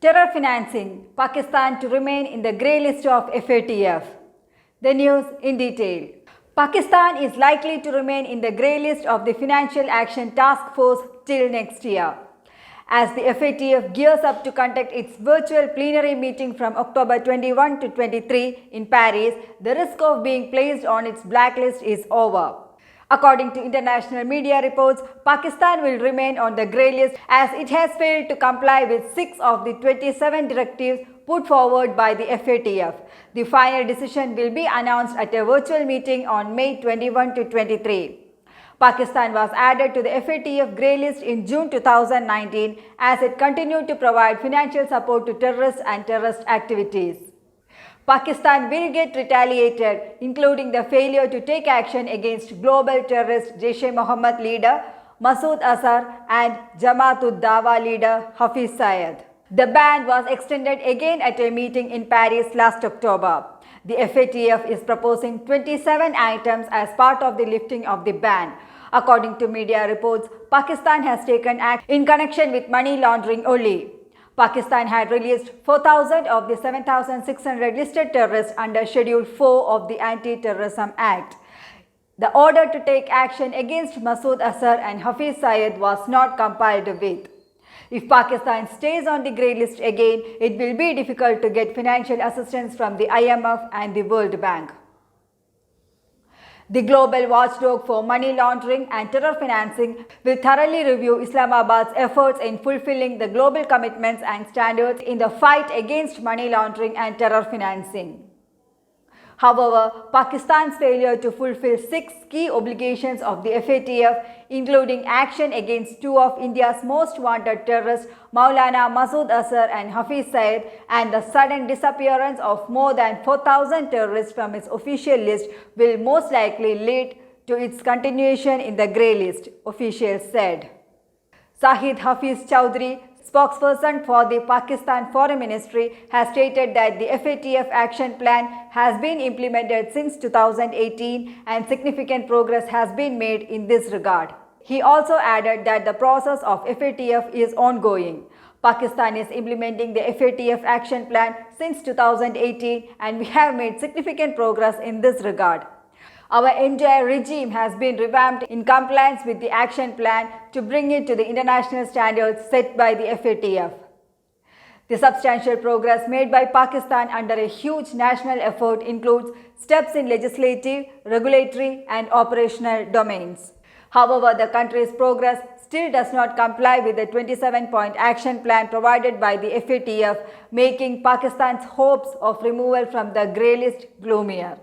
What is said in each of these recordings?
Terror financing, Pakistan to remain in the grey list of FATF. The news in detail. Pakistan is likely to remain in the grey list of the Financial Action Task Force till next year. As the FATF gears up to conduct its virtual plenary meeting from October 21 to 23 in Paris, the risk of being placed on its blacklist is over. According to international media reports, Pakistan will remain on the grey list as it has failed to comply with 6 of the 27 directives put forward by the FATF. The final decision will be announced at a virtual meeting on May 21 to 23. Pakistan was added to the FATF grey list in June 2019 as it continued to provide financial support to terrorists and terrorist activities. Pakistan will get retaliated, including the failure to take action against global terrorist Jaish-e-Mohammed leader Masood Azhar and Jamaat-ud-Dawa leader Hafiz Syed. The ban was extended again at a meeting in Paris last October. The FATF is proposing 27 items as part of the lifting of the ban. According to media reports, Pakistan has taken action in connection with money laundering only. Pakistan had released 4,000 of the 7,600 listed terrorists under Schedule 4 of the Anti-Terrorism Act. The order to take action against Masood Azhar and Hafiz Syed was not complied with. If Pakistan stays on the grey list again, it will be difficult to get financial assistance from the IMF and the World Bank. The global watchdog for money laundering and terror financing will thoroughly review Islamabad's efforts in fulfilling the global commitments and standards in the fight against money laundering and terror financing. However, Pakistan's failure to fulfill 6 key obligations of the FATF, including action against 2 of India's most wanted terrorists, Maulana Masood Azhar and Hafiz Syed, and the sudden disappearance of more than 4,000 terrorists from its official list, will most likely lead to its continuation in the grey list, officials said. Shahid Hafiz Chowdhury, spokesperson for the Pakistan Foreign Ministry, has stated that the FATF action plan has been implemented since 2018 and significant progress has been made in this regard. He also added that the process of FATF is ongoing. Pakistan is implementing the FATF action plan since 2018 and we have made significant progress in this regard. Our entire regime has been revamped in compliance with the action plan to bring it to the international standards set by the FATF. The substantial progress made by Pakistan under a huge national effort includes steps in legislative, regulatory and operational domains. However, the country's progress still does not comply with the 27-point action plan provided by the FATF, making Pakistan's hopes of removal from the grey list gloomier.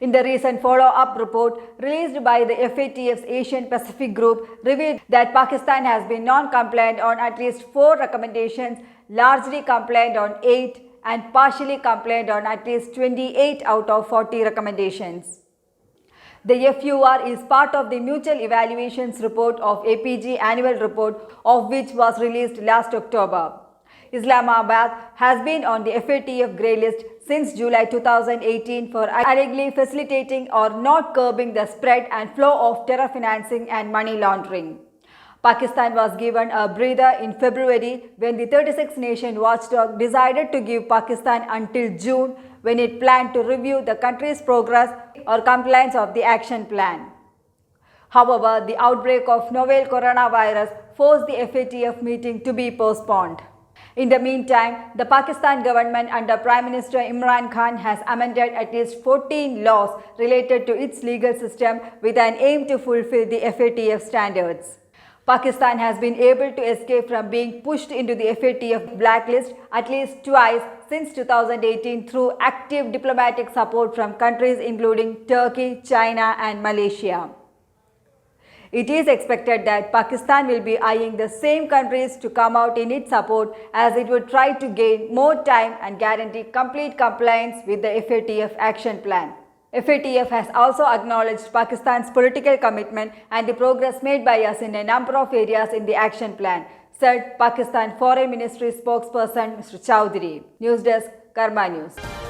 In the recent follow-up report released by the FATF's Asian Pacific Group revealed that Pakistan has been non-compliant on at least 4 recommendations, largely compliant on 8 and partially compliant on at least 28 out of 40 recommendations. The FUR is part of the Mutual Evaluations Report of APG Annual Report, of which was released last October. Islamabad has been on the FATF grey list since July 2018 for allegedly facilitating or not curbing the spread and flow of terror financing and money laundering. Pakistan was given a breather in February when the 36-nation watchdog decided to give Pakistan until June when it planned to review the country's progress or compliance of the action plan. However, the outbreak of novel coronavirus forced the FATF meeting to be postponed. In the meantime, the Pakistan government under Prime Minister Imran Khan has amended at least 14 laws related to its legal system with an aim to fulfill the FATF standards. Pakistan has been able to escape from being pushed into the FATF blacklist at least twice since 2018 through active diplomatic support from countries including Turkey, China and Malaysia. It is expected that Pakistan will be eyeing the same countries to come out in its support as it would try to gain more time and guarantee complete compliance with the FATF action plan. FATF has also acknowledged Pakistan's political commitment and the progress made by us in a number of areas in the action plan, said Pakistan Foreign Ministry spokesperson Mr. Chowdhury. News Desk, Karma News.